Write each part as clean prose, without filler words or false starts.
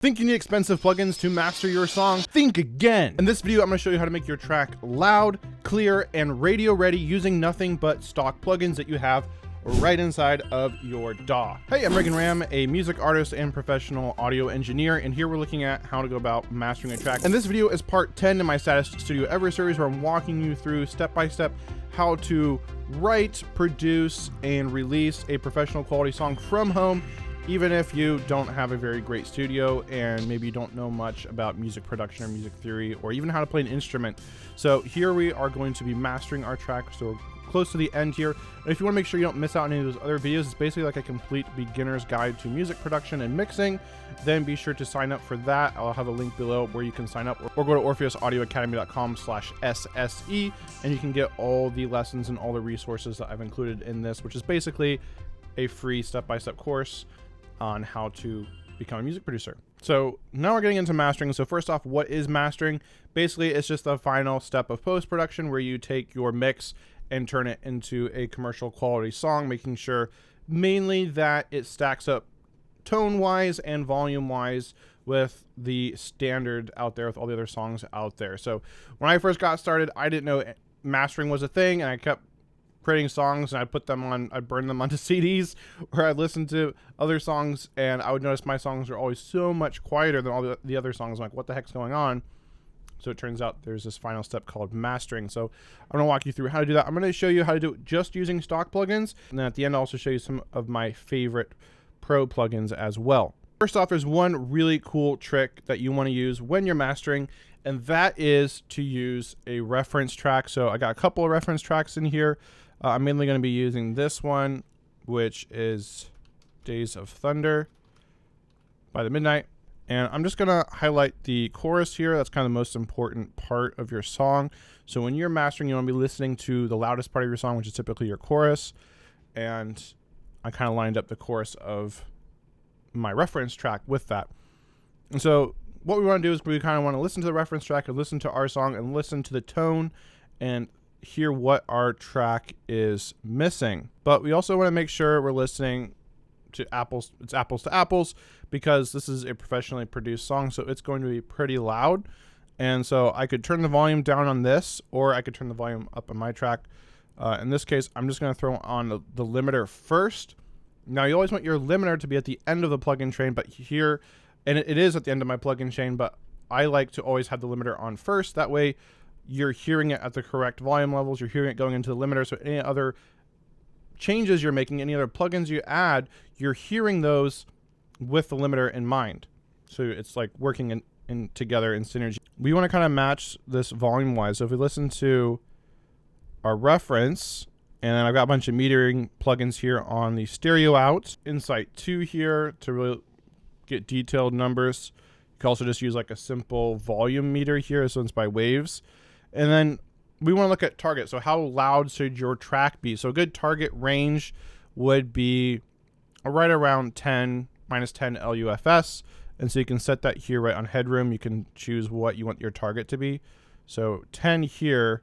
Think you need expensive plugins to master your song? Think again. In this video, I'm gonna show you how to make your track loud, clear, and radio ready using nothing but stock plugins that you have right inside of your DAW. Hey, I'm Reagan Ram, a music artist and professional audio engineer, and here we're looking at how to go about mastering a track. And this video is part 10 in my Saddest Studio Ever series, where I'm walking you through step-by-step how to write, produce, and release a professional quality song from home, even if you don't have a very great studio and maybe you don't know much about music production or music theory or even how to play an instrument. So here we are going to be mastering our track, so we're close to the end here. And if you want to make sure you don't miss out on any of those other videos, it's basically like a complete beginner's guide to music production and mixing. Then be sure to sign up for that. I'll have a link below where you can sign up, or go to orpheusaudioacademy.com/SSE, and you can get all the lessons and all the resources that I've included in this, which is basically a free step-by-step course on how to become a music producer. So now we're getting into mastering. So first off, what is mastering? Basically, it's just the final step of post-production where you take your mix and turn it into a commercial quality song, making sure mainly that it stacks up tone-wise and volume-wise with the standard out there, with all the other songs out there. So when I first got started, I didn't know mastering was a thing, and I kept creating songs and I'd burn them onto CDs, or I'd listen to other songs and I would notice my songs are always so much quieter than all the other songs. I'm like, what the heck's going on? So it turns out there's this final step called mastering. So I'm gonna walk you through how to do that. I'm gonna show you how to do it just using stock plugins. And then at the end, I'll also show you some of my favorite pro plugins as well. First off, there's one really cool trick that you wanna use when you're mastering, and that is to use a reference track. So I got a couple of reference tracks in here. I'm mainly going to be using this one, which is Days of Thunder by The Midnight. And I'm just going to highlight the chorus here. That's kind of the most important part of your song. So when you're mastering, you want to be listening to the loudest part of your song, which is typically your chorus. And I kind of lined up the chorus of my reference track with that. And so what we want to do is we kind of want to listen to the reference track and listen to our song and listen to the tone and hear what our track is missing. But we also want to make sure we're listening to apples to apples, because this is a professionally produced song, so it's going to be pretty loud. And so I could turn the volume down on this, or I could turn the volume up on my track. In this case, I'm just going to throw on the limiter first. Now you always want your limiter to be at the end of the plugin chain, but here, and it is at the end of my plugin chain, but I like to always have the limiter on first. That way you're hearing it at the correct volume levels. You're hearing it going into the limiter. So any other changes you're making, any other plugins you add, you're hearing those with the limiter in mind. So it's like working in together in synergy. We want to kind of match this volume wise. So if we listen to our reference, and then I've got a bunch of metering plugins here on the stereo out, Insight 2 here to really get detailed numbers. You can also just use like a simple volume meter here. This one's by Waves. And then we want to look at target. So how loud should your track be? So a good target range would be right around 10, minus 10 LUFS. And so you can set that here right on headroom. You can choose what you want your target to be. So 10 here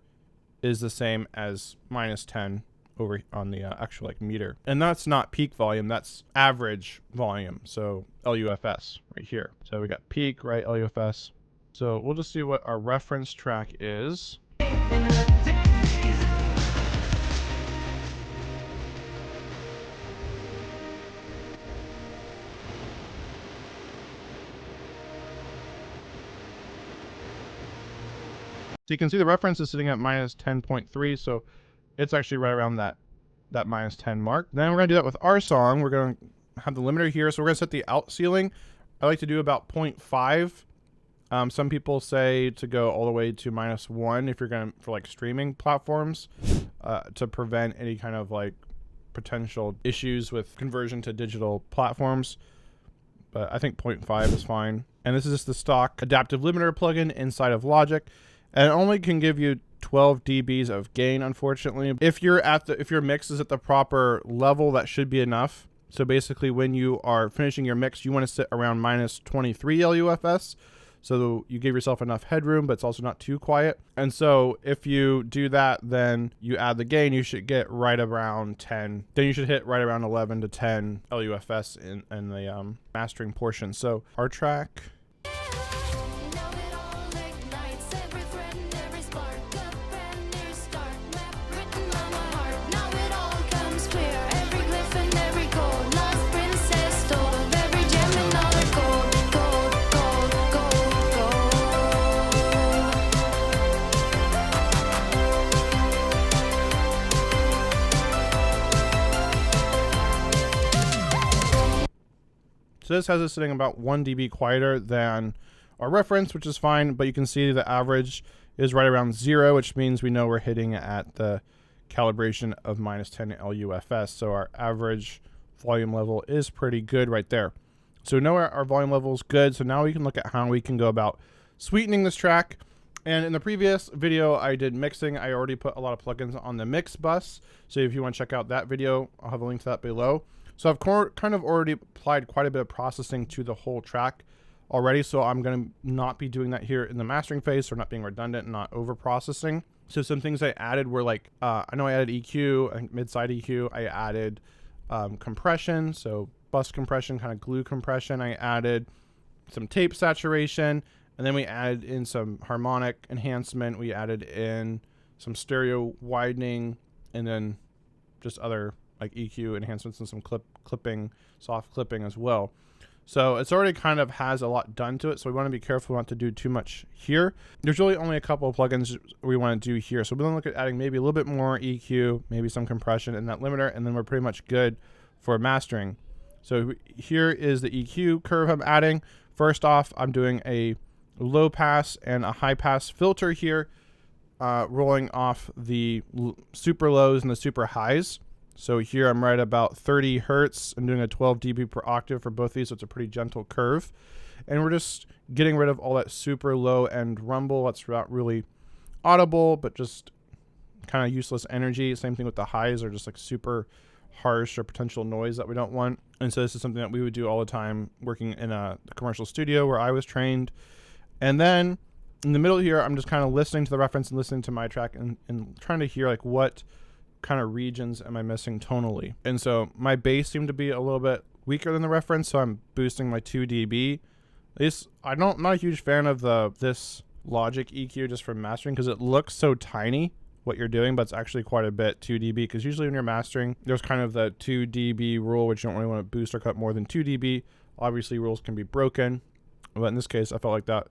is the same as minus 10 over on the actual like meter. And that's not peak volume, that's average volume. So LUFS right here. So we got peak, right, LUFS. So we'll just see what our reference track is. So you can see the reference is sitting at minus 10.3, so it's actually right around that minus 10 mark. Then we're gonna do that with our song. We're gonna have the limiter here, so we're gonna set the out ceiling. I like to do about 0.5. Some people say to go all the way to -1 if you're going for like streaming platforms, to prevent any kind of like potential issues with conversion to digital platforms. But I think 0.5 is fine. And this is just the stock adaptive limiter plugin inside of Logic, and it only can give you 12 dBs of gain, unfortunately. If your mix is at the proper level, that should be enough. So basically when you are finishing your mix, you want to sit around minus 23 LUFS. So you give yourself enough headroom, but it's also not too quiet. And so if you do that, then you add the gain, you should get right around 10. Then you should hit right around 11 to 10 LUFS in the mastering portion. So our track. So this has it sitting about 1 dB quieter than our reference, which is fine, but you can see the average is right around 0, which means we know we're hitting at the calibration of minus 10 LUFS. So our average volume level is pretty good right there. So we know our volume level is good. So now we can look at how we can go about sweetening this track. And in the previous video, I did mixing. I already put a lot of plugins on the mix bus. So if you want to check out that video, I'll have a link to that below. So I've kind of already applied quite a bit of processing to the whole track already. So I'm going to not be doing that here in the mastering phase, or not being redundant and not over processing. So some things I added were like, I know I added EQ, I think mid-side EQ. I added compression, so bus compression, kind of glue compression. I added some tape saturation, and then we added in some harmonic enhancement. We added in some stereo widening, and then just other like EQ enhancements and some clipping, soft clipping as well. So it's already kind of has a lot done to it. So we want to be careful not to do too much here. There's really only a couple of plugins we want to do here. So we're going to look at adding maybe a little bit more EQ, maybe some compression in that limiter, and then we're pretty much good for mastering. So here is the EQ curve I'm adding. First off, I'm doing a low pass and a high pass filter here, rolling off the super lows and the super highs. So here I'm right about 30 hertz. I'm doing a 12 dB per octave for both of these, so it's a pretty gentle curve. And we're just getting rid of all that super low end rumble. That's not really audible, but just kind of useless energy. Same thing with the highs, are just like super harsh or potential noise that we don't want. And so this is something that we would do all the time working in a commercial studio where I was trained. And then in the middle here, I'm just kind of listening to the reference and listening to my track and trying to hear like what kind of regions am I missing tonally. And so my bass seemed to be a little bit weaker than the reference, so I'm boosting my 2 dB. I'm not a huge fan of this Logic EQ just for mastering, because it looks so tiny what you're doing, but it's actually quite a bit 2 dB, because usually when you're mastering, there's kind of the 2 dB rule, which you don't really want to boost or cut more than 2 dB. Obviously rules can be broken, but in this case I felt like that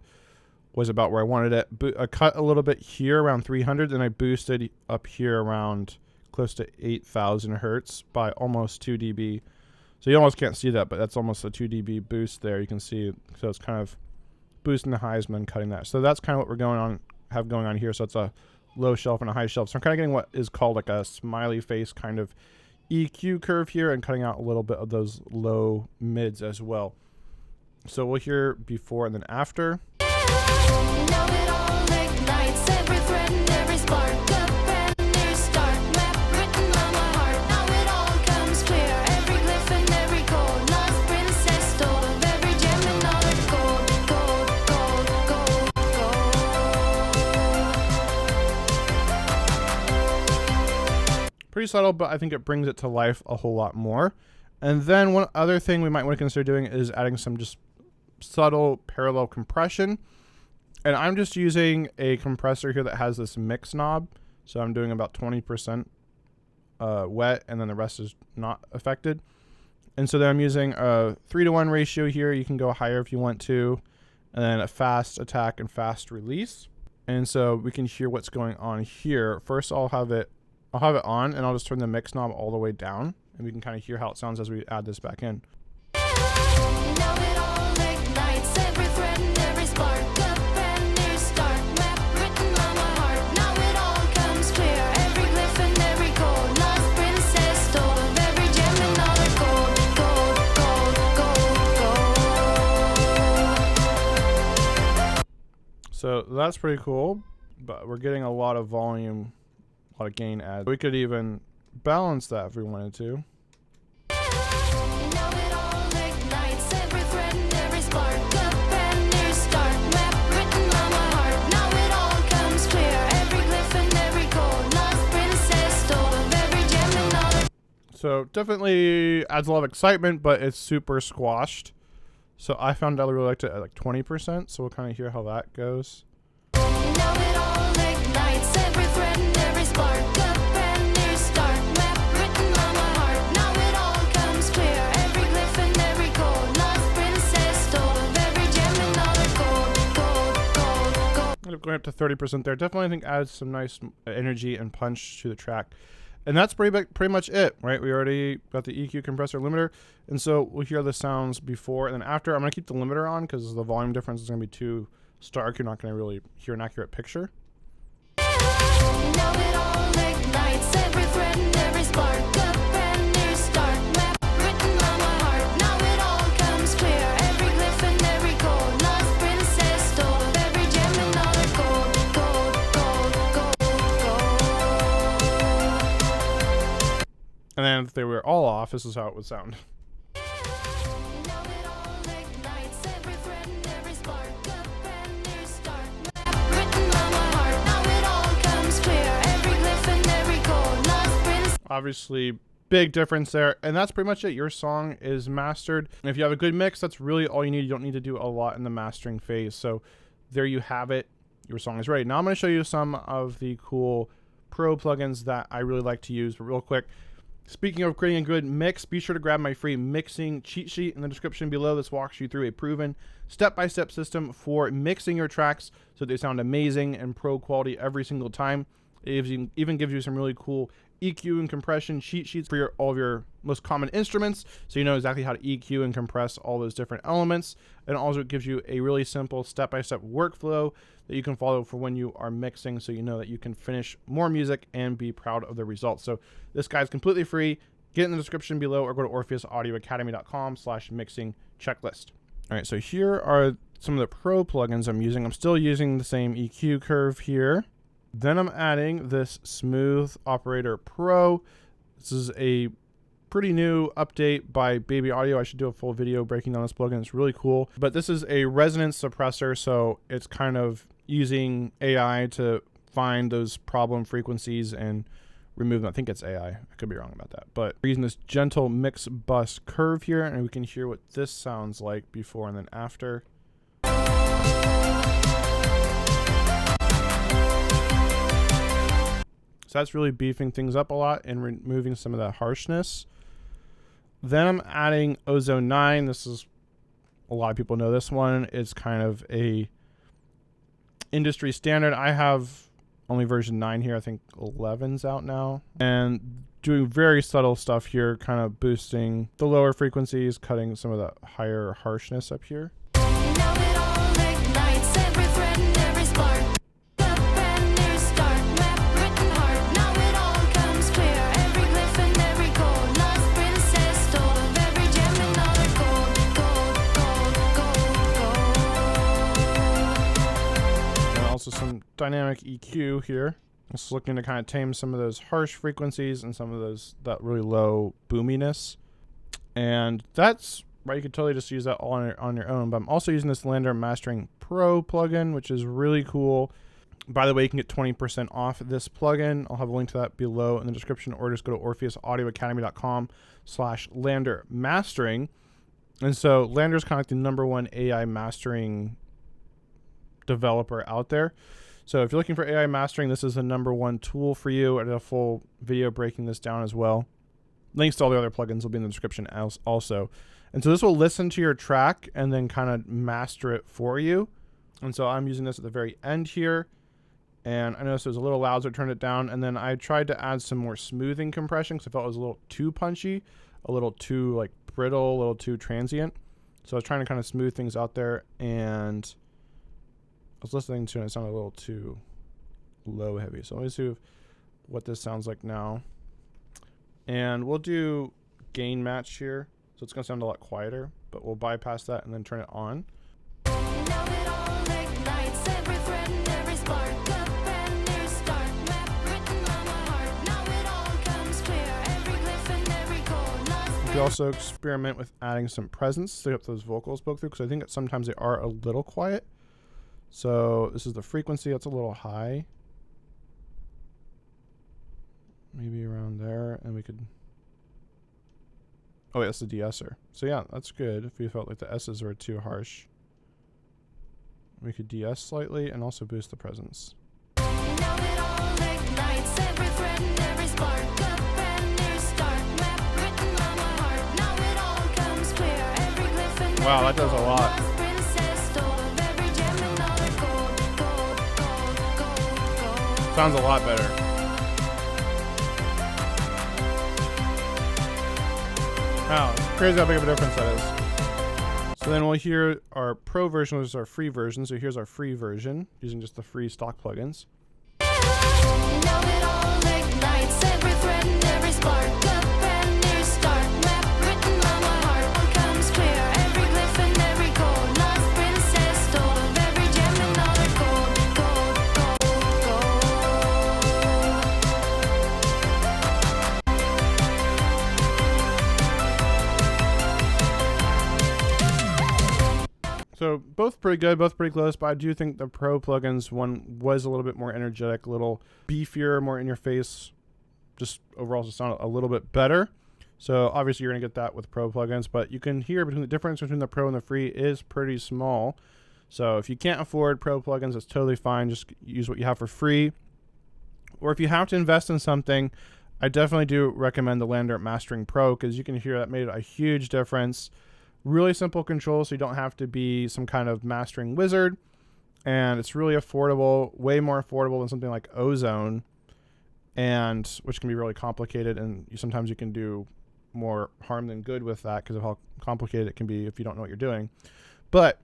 was about where I wanted it. I cut a little bit here around 300, and I boosted up here around close to 8,000 hertz by almost 2 dB. So you almost can't see that, but that's almost a 2 dB boost there. You can see, so it's kind of boosting the highs and then cutting that. So that's kind of what we're going on here. So it's a low shelf and a high shelf. So I'm kind of getting what is called like a smiley face kind of EQ curve here, and cutting out a little bit of those low mids as well. So we'll hear before and then after. Pretty subtle, but I think it brings it to life a whole lot more. And then one other thing we might want to consider doing is adding some just subtle parallel compression. And I'm just using a compressor here that has this mix knob. So I'm doing about 20% wet, and then the rest is not affected. And so then I'm using a 3-to-1 ratio here. You can go higher if you want to. And then a fast attack and fast release. And so we can hear what's going on here. First, I'll have it on, and I'll just turn the mix knob all the way down, and we can kind of hear how it sounds as we add this back in. So that's pretty cool, but we're getting a lot of volume, a lot of gain add. We could even balance that if we wanted to. So definitely adds a lot of excitement, but it's super squashed. So I found I really liked it at like 20%. So we'll kind of hear how that goes. Now it all ignites every thread and every spark. A brand new start, map written on my heart. Now it all comes clear. Every glyph and every code. Lost princess stole every gem and all the gold. End up going up to 30% there. Definitely, I think adds some nice energy and punch to the track. And that's pretty much it, right? We already got the EQ, compressor, limiter. And so we'll hear the sounds before and then after. I'm going to keep the limiter on because the volume difference is going to be too stark. You're not going to really hear an accurate picture. Now it all ignites every thread and every spark. A brand new start, map written on my heart. Now it all comes clear. Every glyph and every code. Lost princess stole every gem and all the gold. And then if they were all off, this is how it would sound. Now it all ignites every thread and every spark. A brand new start, map written on my heart. Now it all comes clear. Every glyph and every code. Lost princess. Obviously, big difference there. And that's pretty much it. Your song is mastered. And if you have a good mix, that's really all you need. You don't need to do a lot in the mastering phase. So there you have it. Your song is ready. Now I'm going to show you some of the cool pro plugins that I really like to use. But real quick, speaking of creating a good mix, be sure to grab my free mixing cheat sheet in the description below. This walks you through a proven step-by-step system for mixing your tracks so they sound amazing and pro quality every single time. It even gives you some really cool EQ and compression cheat sheets for all of your most common instruments, so you know exactly how to EQ and compress all those different elements. And also it gives you a really simple step-by-step workflow that you can follow for when you are mixing, so you know that you can finish more music and be proud of the results. So this guide's completely free. Get in the description below or go to orpheusaudioacademy.com/mixing checklist. All right, so here are some of the pro plugins I'm using. I'm still using the same EQ curve here. Then I'm adding this Smooth Operator Pro. This is a pretty new update by Baby Audio. I should do a full video breaking down this plugin. It's really cool. But this is a resonance suppressor, so it's kind of using AI to find those problem frequencies and remove them. I think it's AI. I could be wrong about that. But we're using this gentle mix bus curve here, and we can hear what this sounds like before and then after. So that's really beefing things up a lot and removing some of that harshness. Then I'm adding Ozone 9. This is, a lot of people know this one. It's kind of a industry standard. I have only version 9 here. I think 11's out now. And doing very subtle stuff here, kind of boosting the lower frequencies, cutting some of the higher harshness up here. Now it all ignites every thread and every spark. A brand new start, map written hard. Now it all comes clear. Every glyph and every code. Lost princess stole every gem and all the gold. And also some dynamic EQ here. Just looking to kind of tame some of those harsh frequencies and some of that really low boominess. And that's right. You could totally just use that all on your own. But I'm also using this Lander Mastering Pro plugin, which is really cool. By the way, you can get 20% off this plugin. I'll have a link to that below in the description, or just go to orpheusaudioacademy.com/Lander Mastering. And so Lander's kind of like the #1 AI mastering developer out there. So if you're looking for AI mastering, this is the #1 tool for you. I did a full video breaking this down as well. Links to all the other plugins will be in the description also. And so this will listen to your track and then kind of master it for you. And so I'm using this at the very end here. And I noticed it was a little loud, so I turned it down. And then I tried to add some more smoothing compression because I felt it was a little too punchy, a little too like brittle, a little too transient. So I was trying to kind of smooth things out there, and I was listening to it and it sounded a little too low heavy. So let me see what this sounds like now. And we'll do gain match here. So it's going to sound a lot quieter, but we'll bypass that and then turn it on. Now it all ignites every thread and every spark. A brand new start, map written on my heart. Now it all comes clear. Every glyph and every code. You can also experiment with adding some presence to get those vocals spoke through, because I think that sometimes they are a little quiet. So this is the frequency. That's a little high. Maybe around there, and we could Oh, wait, that's the de-esser. So yeah, that's good. If we felt like the S's were too harsh, we could de-ess slightly and also boost the presence. Now it all ignites every thread and every spark. A brand new start, map written on my heart. Now it all comes clear. Every glyph and Wow, every that does a gold. lot. Lost princess stole of every gem and all the gold. Gold, gold, gold, gold. Sounds a lot better. Wow, it's crazy how big of a difference that is. So then we'll hear our pro version, which is our free version. So here's our free version using just the free stock plugins. Now it all ignites every thread and every spark. A brand new start, map written on my heart. All comes clear. Every glyph and every gold. Lost princess stole of every gem and all the gold. Gold, gold, gold. So both pretty good, both pretty close, but I do think the pro plugins one was a little bit more energetic, a little beefier, more in your face, just overall to sound a little bit better. So obviously you're going to get that with pro plugins, but you can hear between the difference between the pro and the free is pretty small. So if you can't afford pro plugins, that's totally fine. Just use what you have for free. Or if you have to invest in something, I definitely do recommend the Lander Mastering Pro, because you can hear that made a huge difference. Really simple controls, so you don't have to be some kind of mastering wizard. And it's really affordable, way more affordable than something like Ozone, and which can be really complicated, and sometimes you can do more harm than good with that because of how complicated it can be if you don't know what you're doing. But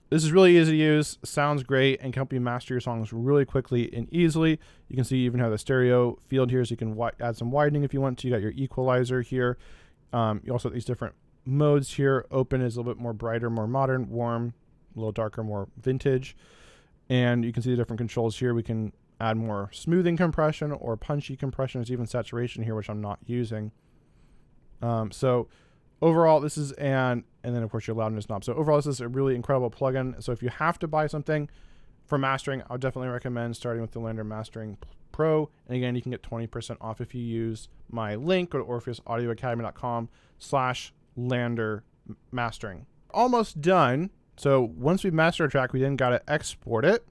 this is really easy to use, sounds great, and can help you master your songs really quickly and easily. You can see you even have the stereo field here, so you can add some widening if you want to. You got your equalizer here. You also have these different modes here. Open is a little bit more brighter, more modern. Warm, a little darker, more vintage. And you can see the different controls here. We can add more smoothing compression or punchy compression. There's even saturation here, which I'm not using. So overall, this is and then of course your loudness knob. So overall, this is a really incredible plugin. So if you have to buy something for mastering, I would definitely recommend starting with the Lander Mastering Pro. And again, you can get 20% off if you use my link. Go to orpheusaudioacademy.com/Lander Mastering. Almost done. So once we master a track, we then got to export it.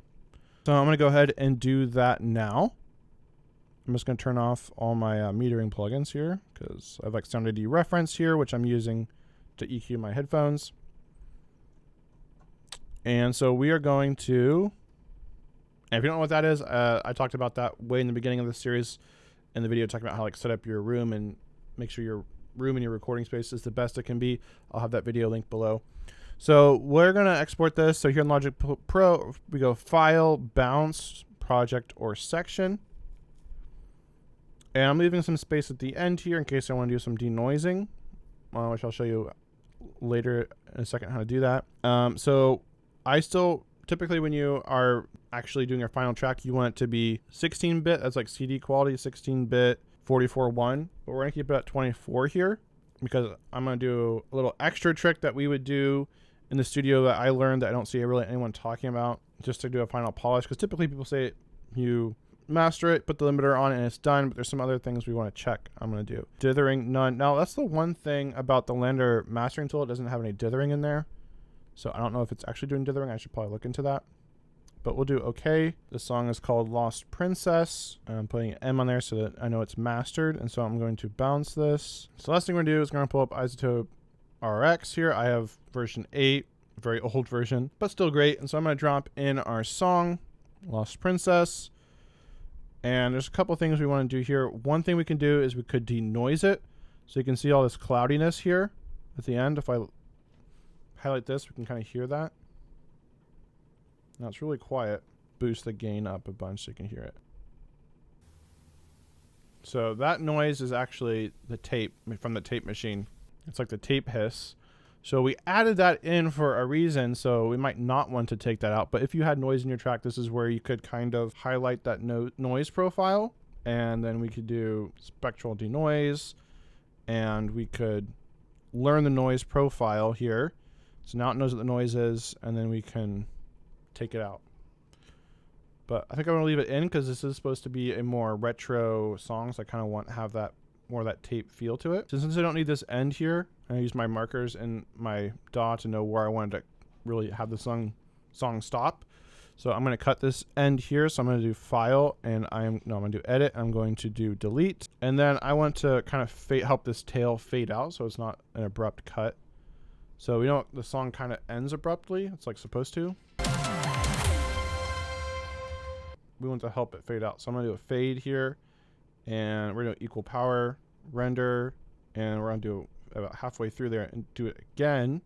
So I'm going to go ahead and do that now. I'm just going to turn off all my metering plugins here because I have like Sound ID reference here, which I'm using to EQ my headphones. And so we are going to, and if you don't know what that is, I talked about that way in the beginning of the series in the video, talking about how like set up your room and make sure your room and your recording space is the best it can be. I'll have that video linked below. So we're going to export this. So here in Logic Pro, we go File, Bounce, Project, or Section. And I'm leaving some space at the end here in case I want to do some denoising, which I'll show you later in a second how to do that. So I still, typically when you are actually doing your final track, you want it to be 16-bit. That's like CD quality, 16-bit, 44.1. But we're going to keep it at 24 here because I'm going to do a little extra trick that we would do in the studio that I learned that I don't see really anyone talking about, just to do a final polish. Because typically people say you master it, put the limiter on, and it's done. But there's some other things we want to check. I'm going to do dithering, none. Now that's the one thing about the Lander mastering tool. It doesn't have any dithering in there. So I don't know if it's actually doing dithering. I should probably look into that. But we'll do okay. This song is called Lost Princess. I'm putting an M on there so that I know it's mastered. And so I'm going to bounce this. So last thing we're going to do is going to pull up Isotope RX here. I have version 8, very old version, but still great. And so I'm going to drop in our song, Lost Princess. And there's a couple things we want to do here. One thing we can do is we could denoise it. So you can see all this cloudiness here at the end. If I highlight this, we can kind of hear that. Now it's really quiet. Boost the gain up a bunch so you can hear it. So that noise is actually the tape from the tape machine. It's like the tape hiss. So we added that in for a reason, so we might not want to take that out. But if you had noise in your track, this is where you could kind of highlight that noise profile. And then we could do spectral denoise. And we could learn the noise profile here. So now it knows what the noise is, and then we can take it out. But I think I'm going to leave it in because this is supposed to be a more retro song, so I kind of want to have that more of that tape feel to it. So since I don't need this end here, I use my markers in my DAW to know where I wanted to really have the song stop. So I'm going to cut this end here. So I'm going to do File, and I'm going to do Edit. I'm going to do Delete. And then I want to kind of help this tail fade out so it's not an abrupt cut. So we know the song kind of ends abruptly. It's like supposed to. We want to help it fade out. So I'm going to do a fade here. And we're going to equal power, render, and we're going to do about halfway through there and do it again.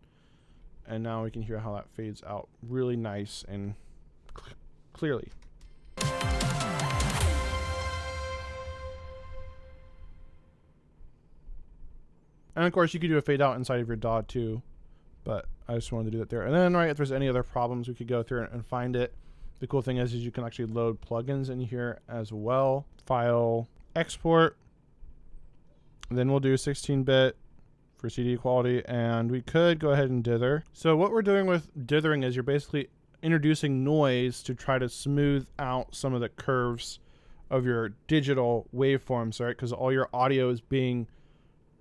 And now we can hear how that fades out really nice and clearly. And of course you could do a fade out inside of your DAW too, but I just wanted to do that there. And then if there's any other problems, we could go through and find it. The cool thing is you can actually load plugins in here as well. File, export, and then we'll do 16-bit for CD quality, and we could go ahead and dither. So what we're doing with dithering is you're basically introducing noise to try to smooth out some of the curves of your digital waveforms, right? Because all your audio is being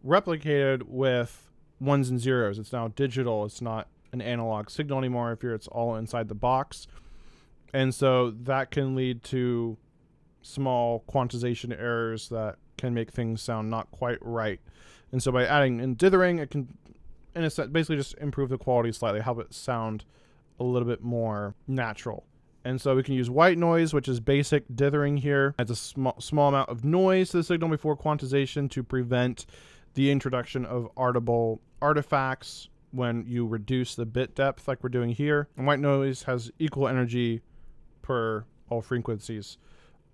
replicated with ones and zeros. It's now digital. It's not an analog signal anymore. It's all inside the box. And so that can lead to small quantization errors that can make things sound not quite right. And so by adding in dithering, it can, in a sense, basically just improve the quality slightly, help it sound a little bit more natural. And so we can use white noise, which is basic dithering here. Adds a small amount of noise to the signal before quantization to prevent the introduction of audible artifacts when you reduce the bit depth like we're doing here. And white noise has equal energy per all frequencies.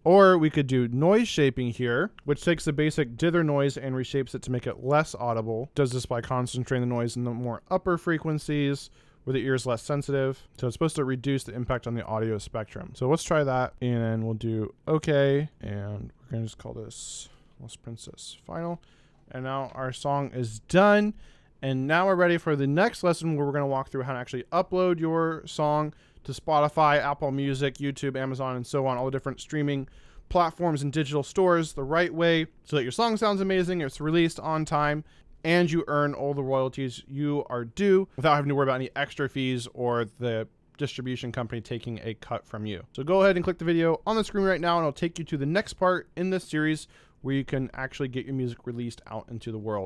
Or we could do noise shaping here, which takes the basic dither noise and reshapes it to make it less audible. Does this by concentrating the noise in the more upper frequencies where the ear is less sensitive. So it's supposed to reduce the impact on the audio spectrum. So let's try that, and we'll do OK, and we're going to just call this Lost Princess Final. And now our song is done. And now we're ready for the next lesson where we're going to walk through how to actually upload your song to Spotify, Apple Music, YouTube, Amazon, and so on, all the different streaming platforms and digital stores the right way so that your song sounds amazing, it's released on time, and you earn all the royalties you are due without having to worry about any extra fees or the distribution company taking a cut from you. So go ahead and click the video on the screen right now, and it'll take you to the next part in this series where you can actually get your music released out into the world.